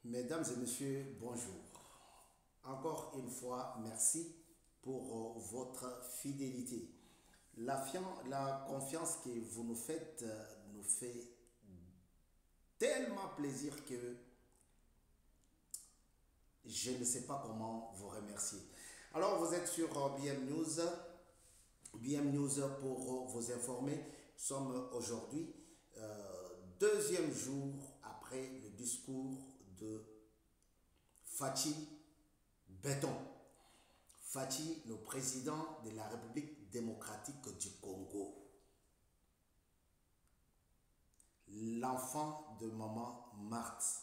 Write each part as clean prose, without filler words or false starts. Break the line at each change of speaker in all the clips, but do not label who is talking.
Mesdames et messieurs, bonjour. Encore une fois, merci pour votre fidélité. La confiance que vous nous faites nous fait tellement plaisir que je ne sais pas comment vous remercier. Alors, vous êtes sur BM News. BM News pour vous informer. Nous sommes aujourd'hui, deuxième jour après le discours de Fachi Béton. Fachi, le président de la République démocratique du Congo. L'enfant de maman Marthe.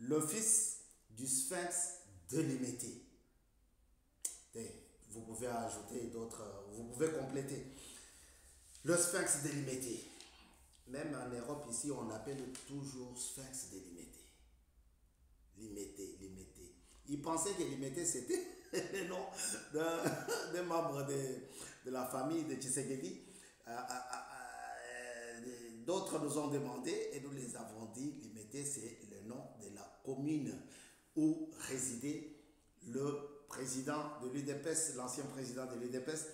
Le fils du Sphinx de Limité. Vous pouvez ajouter d'autres, vous pouvez compléter. Le Sphinx délimité. Même en Europe, ici, on appelle toujours Sphinx délimité. Limité. Ils pensaient que limité, c'était le nom d'un membre de la famille de Tshisekedi. D'autres nous ont demandé et nous les avons dit, limité, c'est le nom de la commune où résidait le président de l'UDPS, l'ancien président de l'UDPS,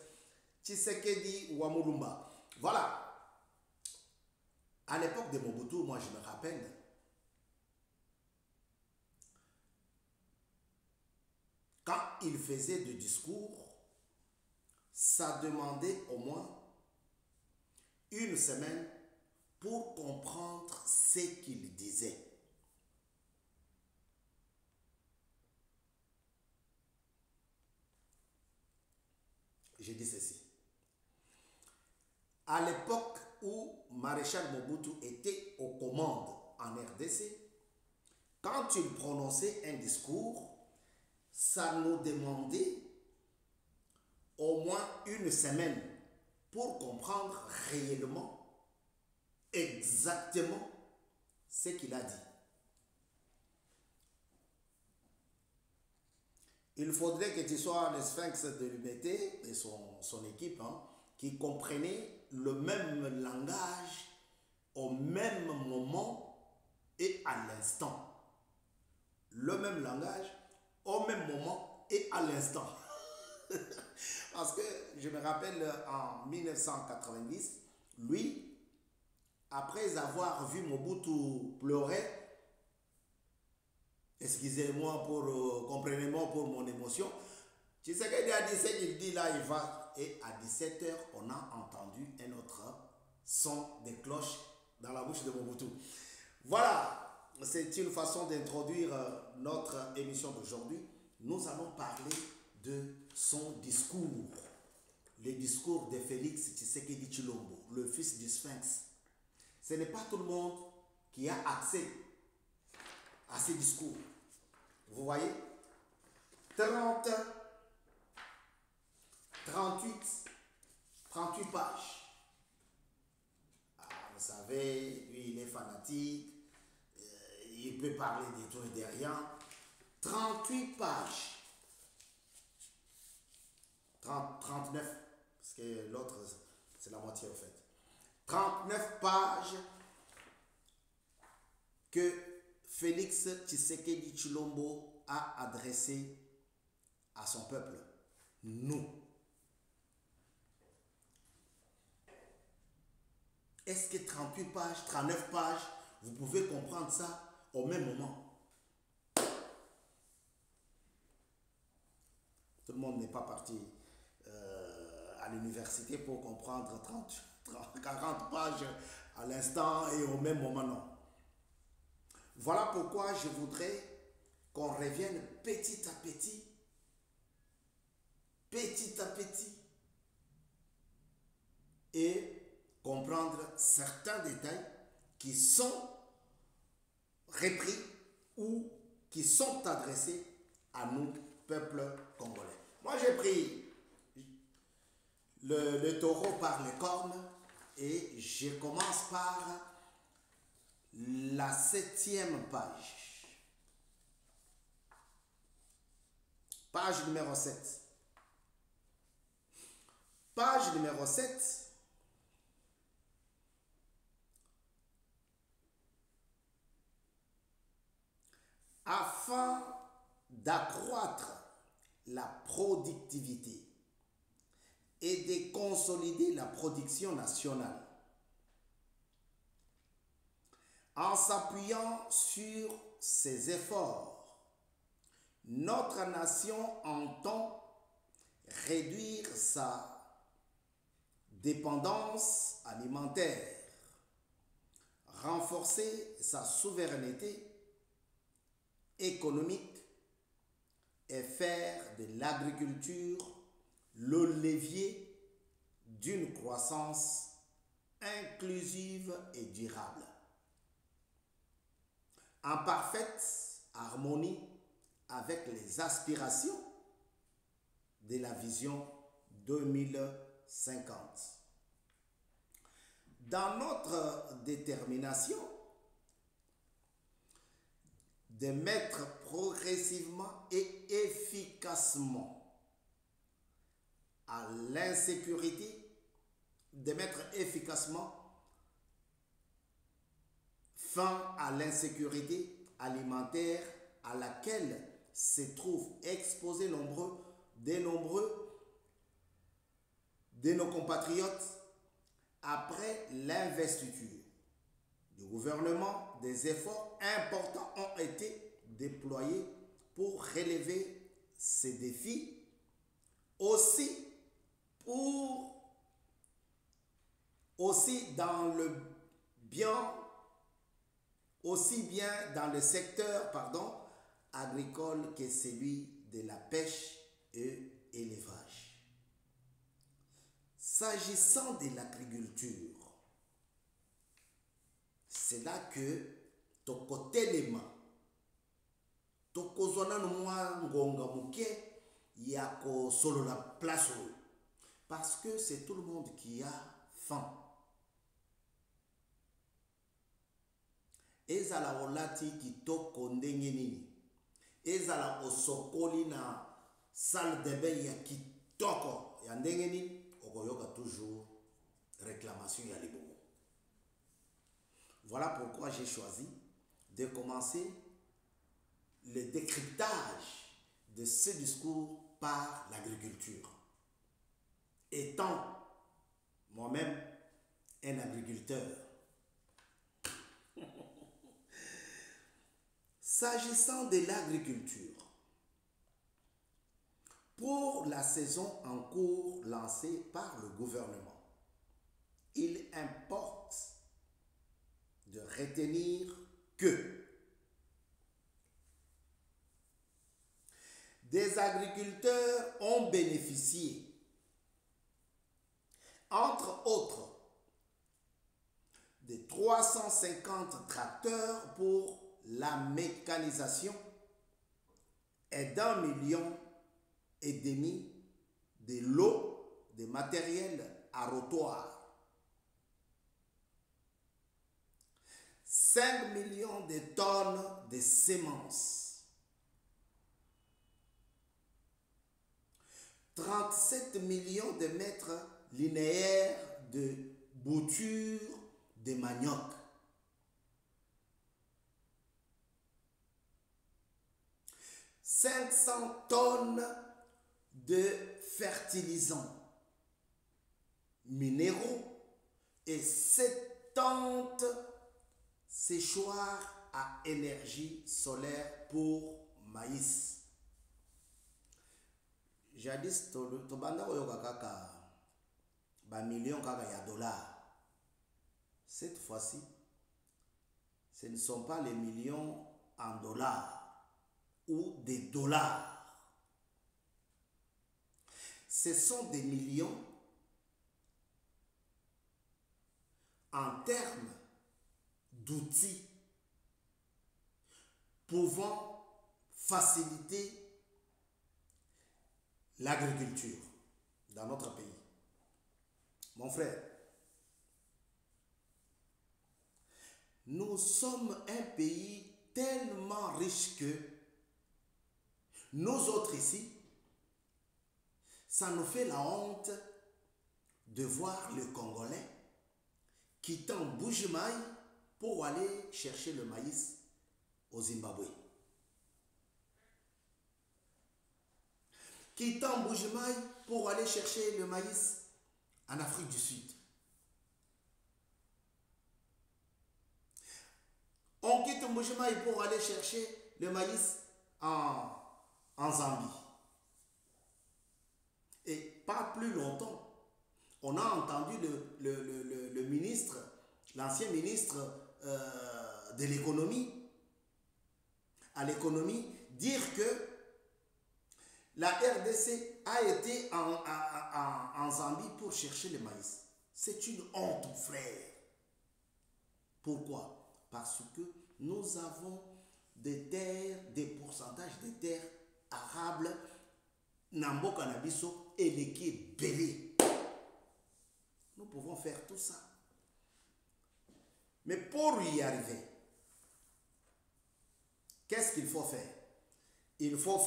Tshisekedi Ouamulumba. Voilà. À l'époque de Mobutu, moi je me rappelle, quand il faisait des discours, ça demandait au moins une semaine pour comprendre ce qu'il disait. Je dis ceci. À l'époque où Maréchal Mobutu était aux commandes en RDC, quand il prononçait un discours, ça nous demandait au moins une semaine pour comprendre réellement, exactement ce qu'il a dit. Il faudrait que tu sois le Sphinx de l'humanité et son équipe, qui comprenaient le même langage au même moment et à l'instant. Le même langage au même moment et à l'instant. Parce que je me rappelle en 1990, lui, après avoir vu Mobutu pleurer, excusez-moi pour, comprenez-moi pour mon émotion, tu sais qu'il a dit ce qu'il dit là, il va. Et à 17h, on a entendu un autre son de cloche dans la bouche de Mobutu. Voilà, c'est une façon d'introduire notre émission d'aujourd'hui. Nous allons parler de son discours. Le discours de Félix Tshisekedi Tshilombo, le fils du Sphinx. Ce n'est pas tout le monde qui a accès à ces discours. Vous voyez, 38 pages. Ah, vous savez, lui, il est fanatique. Il peut parler des tout et de rien. 38 pages. 39, parce que l'autre, c'est la moitié, en fait. 39 pages que Félix Tshisekedi Tshilombo a adressé à son peuple, nous. Est-ce que 38 pages, 39 pages, vous pouvez comprendre ça au même moment? Tout le monde n'est pas parti à l'université pour comprendre 40 pages à l'instant et au même moment, non. Voilà pourquoi je voudrais qu'on revienne petit à petit, et comprendre certains détails qui sont repris ou qui sont adressés à nous, peuple congolais. Moi, j'ai pris le taureau par les cornes et je commence par la 7e page. Page numéro 7. Page numéro 7. afin d'accroître la productivité et de consolider la production nationale. En s'appuyant sur ces efforts, notre nation entend réduire sa dépendance alimentaire, renforcer sa souveraineté économique et faire de l'agriculture le levier d'une croissance inclusive et durable, en parfaite harmonie avec les aspirations de la vision 2050. Dans notre détermination de mettre progressivement et efficacement à l'insécurité, de mettre efficacement fin à l'insécurité alimentaire à laquelle se trouvent exposés de nos compatriotes après l'investiture du gouvernement. Des efforts importants ont été déployés pour relever ces défis, aussi dans le bien, aussi bien dans le secteur agricole que celui de la pêche et élevage. S'agissant de l'agriculture, c'est là que tokotelema tokozwana nomwa ngonga muke ya ko solo la place, parce que c'est tout le monde qui a faim. Ezala olati kitoko ndenge nini, ezala osokoli na salle de bain ya kitoko ya ndenge nini, okoyoka toujours réclamation ya libongo. Voilà pourquoi j'ai choisi de commencer le décryptage de ce discours par l'agriculture, étant moi-même un agriculteur. S'agissant de l'agriculture, pour la saison en cours lancée par le gouvernement, il importe de retenir que des agriculteurs ont bénéficié, entre autres, de 350 tracteurs pour la mécanisation et d'1,5 million de lots de matériel arrotoir. 5 millions de tonnes de semences, 37 millions de mètres linéaires de bouture de manioc, 500 tonnes de fertilisants minéraux et 70 séchoirs à énergie solaire pour maïs. Jadis tobanda oyoka kaka ba millions kaka ya dollars. Cette fois-ci, ce ne sont pas les millions en dollars ou des dollars. Ce sont des millions en termes d'outils pouvant faciliter l'agriculture dans notre pays. Mon frère, nous sommes un pays tellement riche que nous autres ici, ça nous fait la honte de voir le Congolais quittant Bujimaï pour aller chercher le maïs au Zimbabwe. quittant Mbujimaï pour aller chercher le maïs en Afrique du Sud. On quitte Mbujimaï pour aller chercher le maïs en Zambie. Et pas plus longtemps, on a entendu le ministre, l'ancien ministre de l'économie, à l'économie, dire que la RDC a été en Zambie pour chercher le maïs. C'est une honte, frère. Pourquoi? Parce que nous avons des terres, des pourcentages de terres arables, Nambo Canabiso et l'équipe belé. Nous pouvons faire tout ça. Mais pour y arriver, qu'est-ce qu'il faut faire? Il faut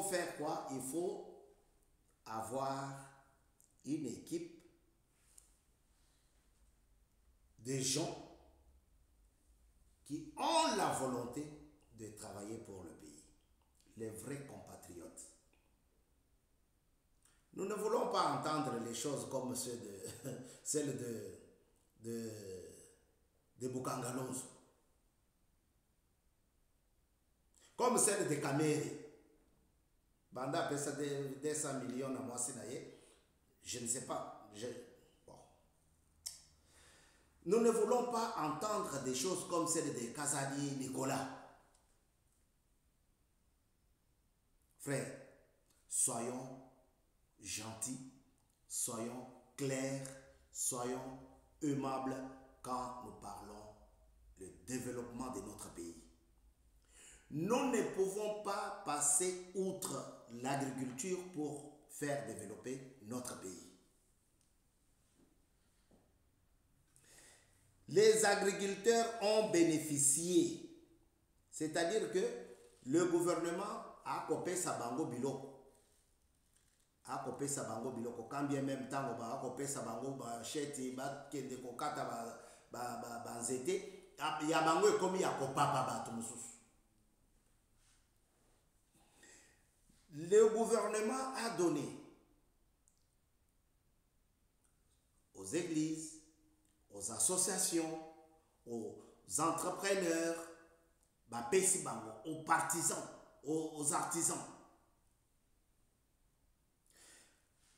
faire quoi? Il faut avoir une équipe de gens qui ont la volonté de travailler pour le pays. Les vrais compatriotes. Nous ne voulons pas entendre les choses comme celles de Bukangalonzo, comme celle de Kamere. Banda pesa de 200 millions à moi, je ne sais pas. Bon. Nous ne voulons pas entendre des choses comme celle de Kazadi Nicolas. Frère, soyons gentils, soyons clairs, soyons aimables quand nous parlons du développement de notre pays. Nous ne pouvons pas passer outre l'agriculture pour faire développer notre pays. Les agriculteurs ont bénéficié, c'est-à-dire que le gouvernement a copé sa bango biloko. A copé sa bango biloko. Quand bien même temps, on a copé sa bango cheti, kende kokata banzete, ya bango est comme ya kopapa batumusus. Le gouvernement a donné aux églises, aux associations, aux entrepreneurs, aux partisans, aux artisans.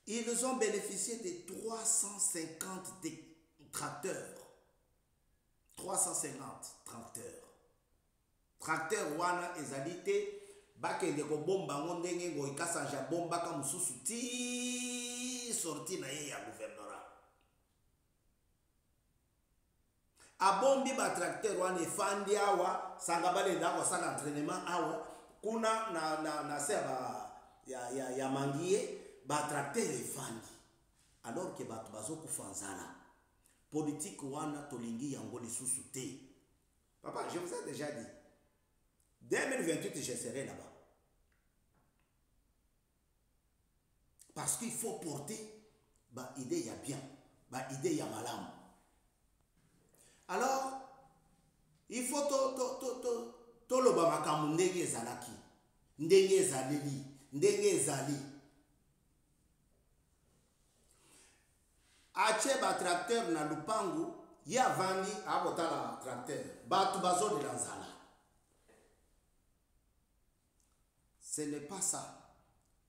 Ils ont bénéficié de 350 tracteurs. 350 tracteurs. Tracteurs wana ezalite bakende ko bomba ngondenge ngo ikasanja bomba ka mususu ti sorti na ye ya gouvernorat. Abombi ba tracteur wana efandi awa sanga bale ndako sala entraînement awa kuna na seba ya mangiye ba tracteur efandi alors que batu bazo kufanzana politique wana tolingi yango lisusu te. Papa, je vous ai déjà dit 2028 je serai là-bas. Parce qu'il faut porter bah idée ya bien, bah idée ya malam. Alors il faut to lo ba makamu ndenge ezalaki, ndenge ezaleli, ndenge ezali. Ache ba tracteur na lupangu ya vandi abotala tracteur batu bazo de lanzala. Ce n'est pas ça.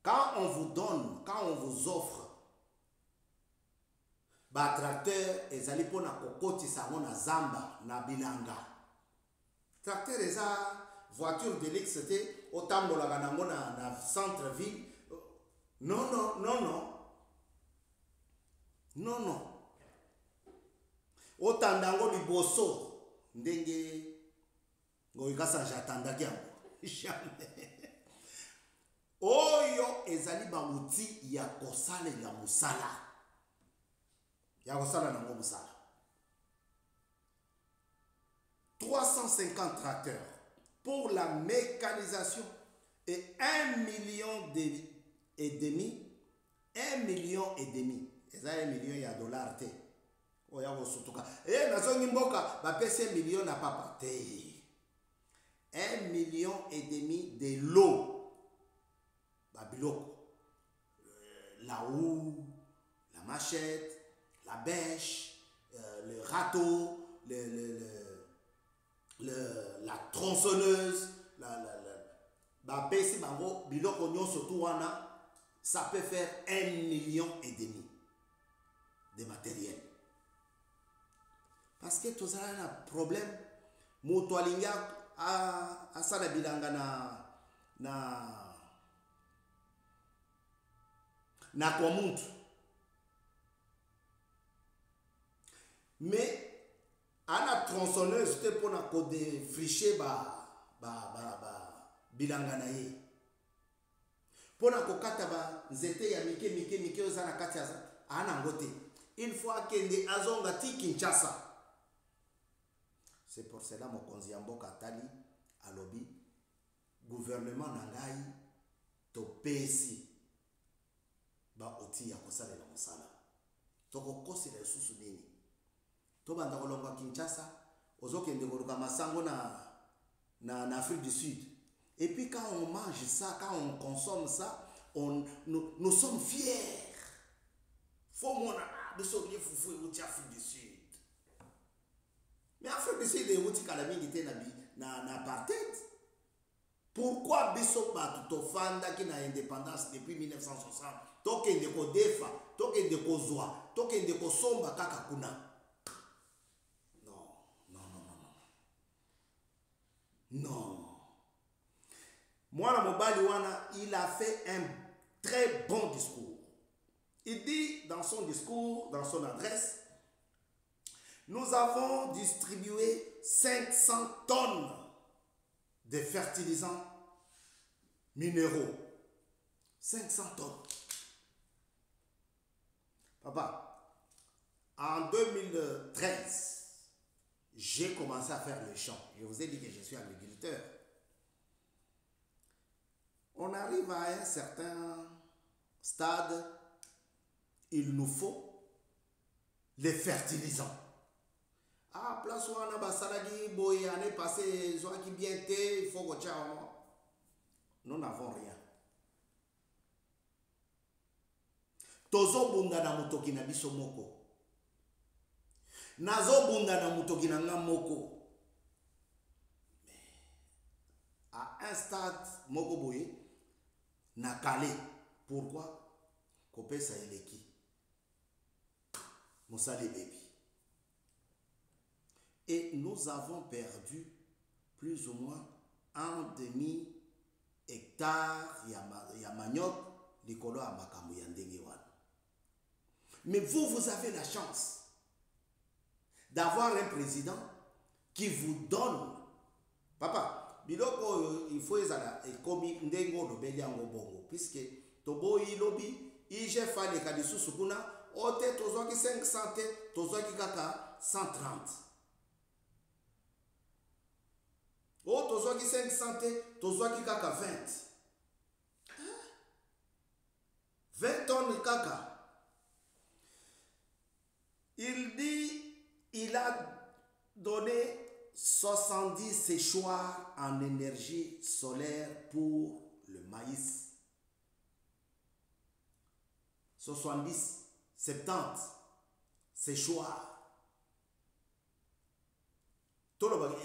Quand on vous donne, quand on vous offre ba tracteur ezali pona kokoti sango na zamba na bilanga. Tracteur eza voiture de luxe c'était otambola kanango na centre ville. Non non non non. Non non. Otandango liboso ndenge ngoikasa jatandaki yango. Jamais. Oyo ezali bauti ya kosala ya musala. Ya kosala nango musala. 350 tracteurs pour la mécanisation et 1,5 million et demi. 1,5 million. Eza 1 million ya dollars te. Oya kosutuka. Nazongi mboka ba pese 1 million na papa te. 1,5 million de lots. Babiloko. La houe, la machette, la bêche, le râteau, la tronçonneuse, ça peut faire 1,5 million de matériel. Parce que tout ça a un problème. Moto alinga a sala bilanga na kwa muntu. Mais à la tronçonneuse c'était pour na ko défricher bilanga na ye. Pour na ko kata ba nzete ya mike ozana kati ya ana ngote. Une fois kende azonga ti Kinshasa. C'est pour cela mon konzi mboka tali alobi gouvernement nangai to pesi ba oti ya kosala na mosala. Toko kosi la susu nini. To banda kolonga Kinshasa, ozokende koluka masango na Afrique du Sud. Et puis quand on mange ça, quand on consomme ça, nous sommes fiers. Faut mon de sauver foufou et Afrique du Sud. Mais Afrique du Sud est outil calamité na apartheid. Pourquoi biso ba tutofanda qui na indépendance depuis 1960? Tokende ko defa, tokende ko zwa, tokende ko somba kaka kuna. Non. Moi, Mobali Wana, il a fait un très bon discours. Il dit dans son discours, dans son adresse, nous avons distribué 500 tonnes de fertilisants minéraux. 500 tonnes. Papa, en 2013, j'ai commencé à faire le champ. Je vous ai dit que je suis agriculteur. On arrive à un certain stade, il nous faut les fertilisants. Ah, place où on a basalagi, boy, année passée, soit qui bien été, il faut que nous n'avons rien. Tozo bunda na mutoki na biso moko. Nazo bunda na mutoki na nga moko. À un stade moko boye na calé. Pourquoi? Kopé sa eleki. Moussali baby. Et nous avons perdu plus ou moins 1,5 hectare ya manioc likolo ya makambo ya ndenge wana. Mais vous avez la chance d'avoir un président qui vous donne. Papa, biloko il faut ezala ekomi ndengo lobeli yango bongo puisque toboyi lobi ije fale ka lisusu kuna ote tozwaki 500 te tozwaki kaka 130. O tozwaki 500 te tozwaki kaka 20. 20 tonnes kaka. Il dit, il a donné 70 séchoirs en énergie solaire pour le maïs. 70, 70 séchoirs. Tout le monde,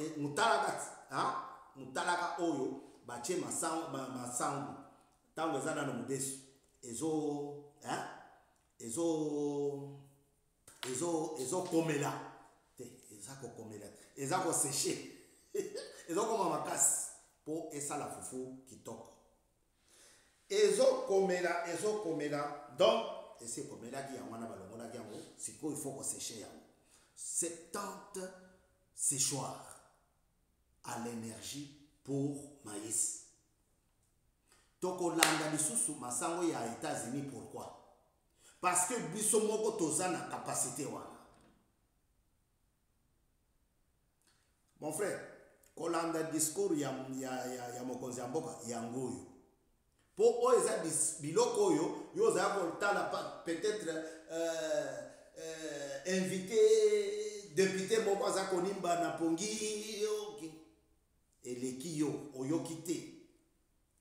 mutalaka oyo, bache masangu, tango ezana no mudesu, ezo komela te ezako komela ezako sécher ezako koma makasi po esala fufu kitoko ezo komela donc ese komela ki yango na balongola ki yango siko il faut ko sécher yango 70 séchoirs à l'énergie pour maïs. Toko landa lisusu masango ya États-Unis. Pourquoi? Parce que biso moko toza na capacité wana. Mon frère, kolanda discours ya mokonzi ya mboka yango yo. Po oza biloko yo yoza koltala peut-être invité député moko za konimba na pongi eleki yo oyoki te.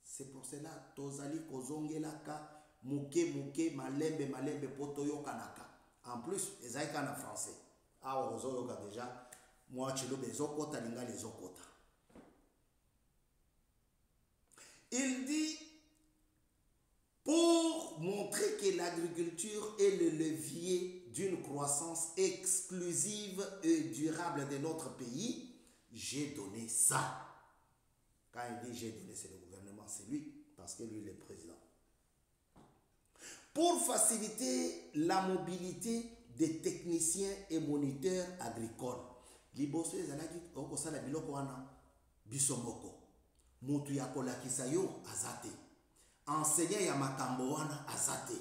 C'est pour cela tozali kozongelaka muke malembe po toyokanaka. En plus ezalika na français awa ozoyoka déjà moi chiloba ezokota linga lezokota. Il dit pour montrer que l'agriculture est le levier d'une croissance exclusive et durable de notre pays, j'ai donné ça. Quand il dit j'ai donné, c'est le gouvernement, c'est lui, parce que lui il est président. Pour faciliter la mobilité des techniciens et moniteurs agricoles, liboso ezalaki okosala biloko wana biso moko. Mutu ya kolakisa yo azate. Enseignant ya makambo wana azate.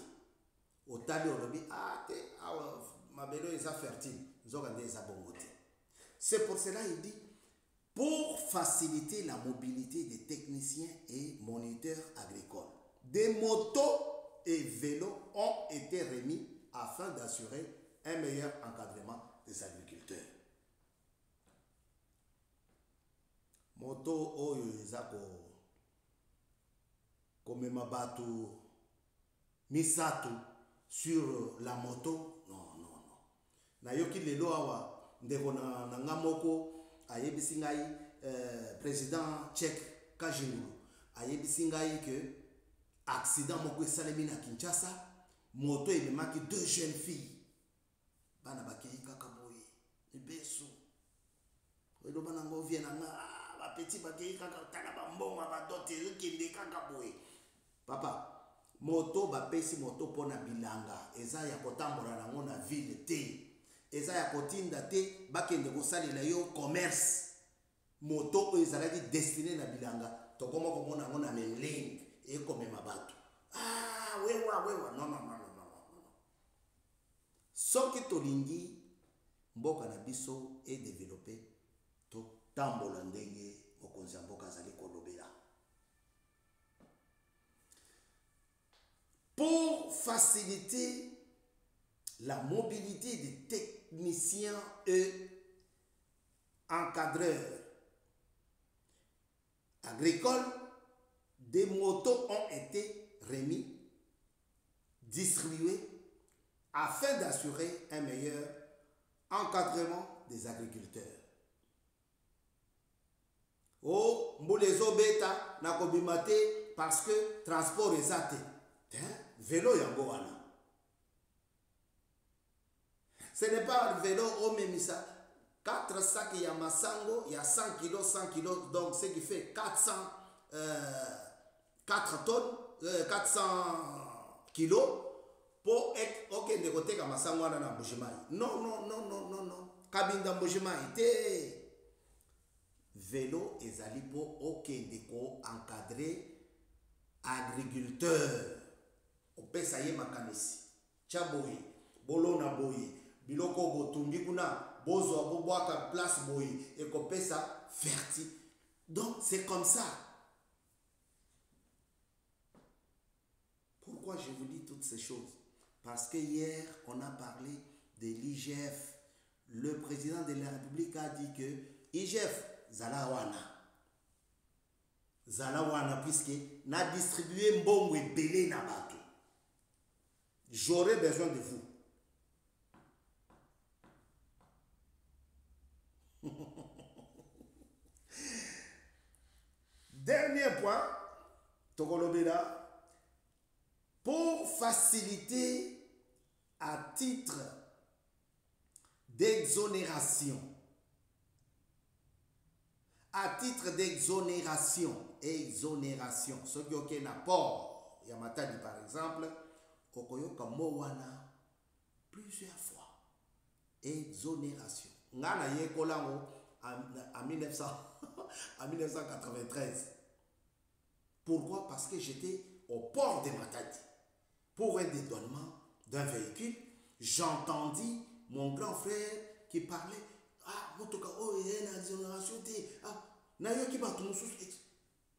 Otali olobi te mabelo eza fertile, nzoka nde eza bongo te. C'est pour cela il dit pour faciliter la mobilité des techniciens et moniteurs agricoles. Des motos et vélos ont été remis afin d'assurer un meilleur encadrement des agriculteurs. Moto oyo ezako komema bato misato sur la moto, non. Nayoki lelo awa ndeko na nga moko ayebisi ngai président tchèque Kajingulu ayebisi ngai que accident moko esalemi na Kinshasa, moto ememaki 2 jeunes filles bana bakei kaka boye ebeso eloba nango vie na nga bapeti bakei kaka tala bambongo badote ezokende kaka boye. Papa moto bapesi moto mpona bilanga eza ya kotambola nango na ville te, eza ya kotinda te bakende kosalela yo commerce. Moto oyo ezalaki destiné na bilanga tokoma komona yango na memling ekomema bato wewa non. Soki tolingi mboka na biso edéveloppe totambola ndenge mokonzi ya mboka azali kolobela. Pour faciliter la mobilité des techniciens et encadreurs agricoles, des motos ont été remis, distribués afin d'assurer un meilleur encadrement des agriculteurs. Oh, mbolezo beta na kobimate parce que transport ezate. Vélo yango wana. Ce n'est pas le vélo au memisa. 4 sacs ya masango, il y a 100 kilos, donc ce qui fait 4 tonnes, 400 kilos pour okende koteka masango wana na Mbujimai. Non. Kabinda Mbujimai te. Vélo ezali po okende ko encadrer agriculteur. Opesa ye makanisi. Chaboye, bolona boye, biloko botumbi kuna. Bozo abobwaka place boye et kopesa fertile. Donc c'est comme ça. Pourquoi je vous dis toutes ces choses? Parce que hier on a parlé de l'IGF. Le président de la République a dit que IGF Zalawana puisque n'a distribué mbongo et belé na bato. J'aurais besoin de vous. Dernier point, Tokolobela, pour faciliter à titre d'exonération, ce qui est un apport, Yamatadi par exemple, Okoyoka Mowana, plusieurs fois, exonération. Ngana Yekolango en 1993. Pourquoi? Parce que j'étais au port de Matadi pour un dédouanement d'un véhicule. J'entendis mon grand frère qui parlait.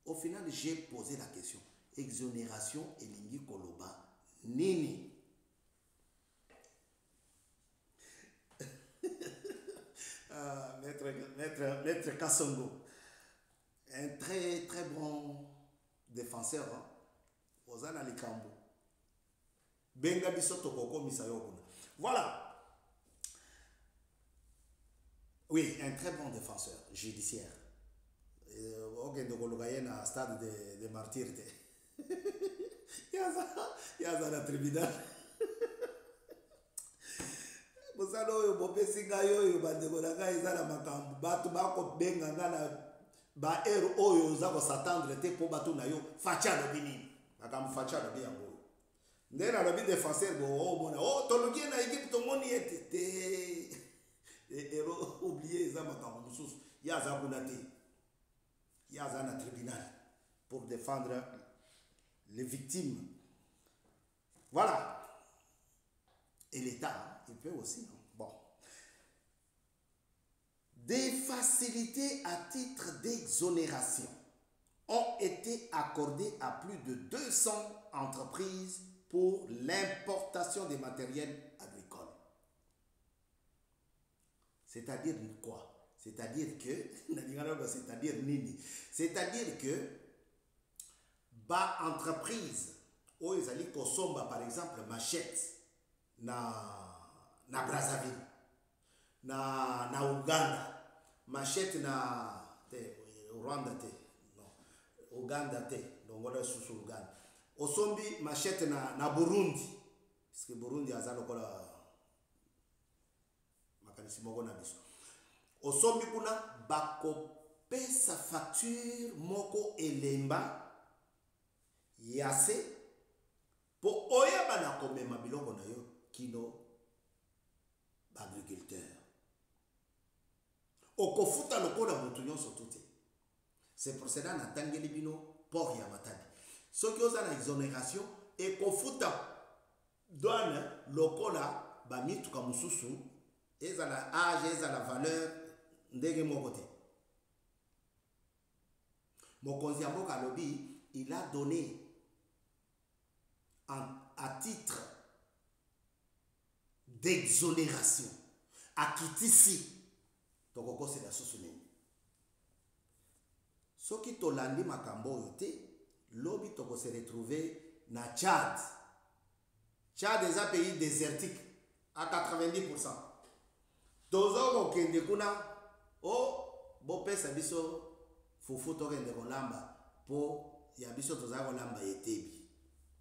Au final, j'ai posé la question. Exonération et Lingi Koloba Nini. Maître Kassongo. un très très bon défenseur. Hein? Ozana Likambo. Benga biso tokoko misayokuna. Voilà. Oui, un très bon défenseur judiciaire. Ok, donc on a un stade de martyrs. Il y a un tribunal. Bosano yo bopesi nga yo bandeko na ngai eza na makambo bato bakobenga nga na baere oyo oza kosatendre te mpo bato na yo faci alobi nini makambo faci alobi yango oyo nde nalobi défenseur boomona toloki na ekipe tomoni ete te ero oblie eza makambo mosusu ye aza kuna te ye aza na tribunal pour défendre les victimes. Voilà. Et l'État, il peut aussi. Bon. Des facilités à titre d'exonération ont été accordées à plus de 200 entreprises pour l'importation des matériels agricoles. C'est-à-dire quoi? C'est-à-dire que, c'est-à-dire que, bas entreprise, où ils allaient consommer par exemple machette, na Brazzaville, na Uganda, machette na Rwanda te, non, Uganda te, donc voilà sous Uganda. Osombi machette na Burundi, parce que Burundi a ça lokola makanisi moko na biso. Osombi kuna bako pesa facture moko elemba yase po oya bana komema biloko na yo kino agriculteur okofuta lokola mutu nyonso tuté c'est pour cela na tangeli bino port ya Matadi soki oza na exonération ekofuta douane lokola ba mituka mususu eza na âge eza la valeur ndenge moko te. Mokonzi ya mboka lobi il a donné à titre d'exonération à Kitisi tokoko c'est la soussouni soki tolandi makambo oyo te lobi toko se retrouver na Tchad. Tchad est un pays désertique à 90%. Tozo kokende kuna o bopesa biso fufu tokende kolamba po ya biso toza kolamba yetebi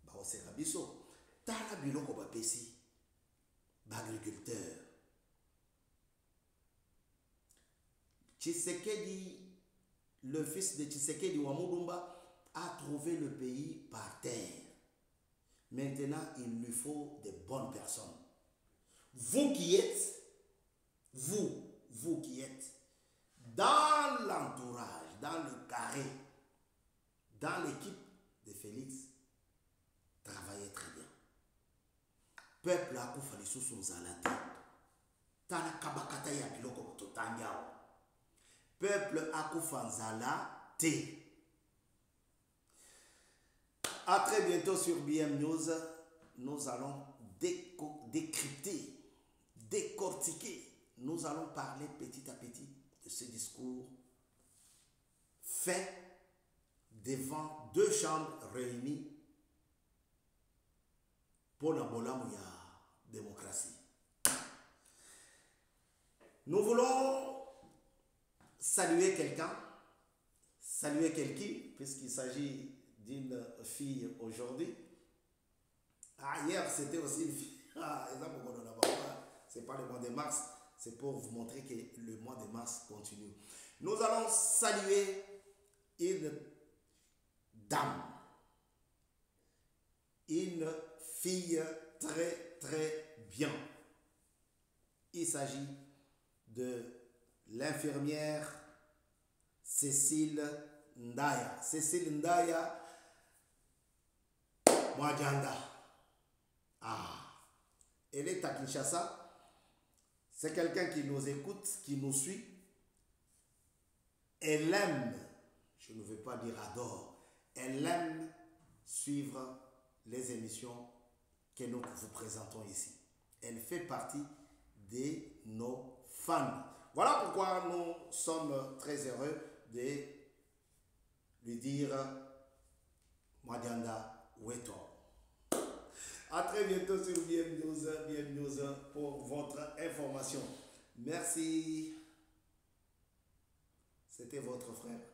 baoseka biso tala biloko bapesi bagriculteur. Tshisekedi, le fils de Tshisekedi Wamudumba, a trouvé le pays par terre. Maintenant, il lui faut de bonnes personnes. Vous qui êtes, vous qui êtes dans l'entourage, dans le carré, dans l'équipe de Félix, travaillez très bien. Peuple a koufali sous zalate. Tana kabakata ya biloko totangao. Peuple a koufanzala te. À très bientôt sur BM News. Nous allons décrypter, décortiquer. Nous allons parler petit à petit de ce discours fait devant deux chambres réunies pour la Bolamouya démocratie. Nous voulons saluer quelqu'un, puisqu'il s'agit d'une fille aujourd'hui. Ah, hier c'était aussi une fille. Ah, c'est pas le mois de mars, c'est pour vous montrer que le mois de mars continue. Nous allons saluer une dame, une fille très très bien. Il s'agit de l'infirmière Cécile Ndaya. Cécile Ndaya Mwajanda. Ah, elle est à Kinshasa. C'est quelqu'un qui nous écoute, qui nous suit. Elle aime, je ne veux pas dire adore, elle aime suivre les émissions que nous vous présentons ici. Elle fait partie de nos fans. Voilà pourquoi nous sommes très heureux de lui dire Madianda, où est-on? A très bientôt sur BM News pour votre information. Merci. C'était votre frère.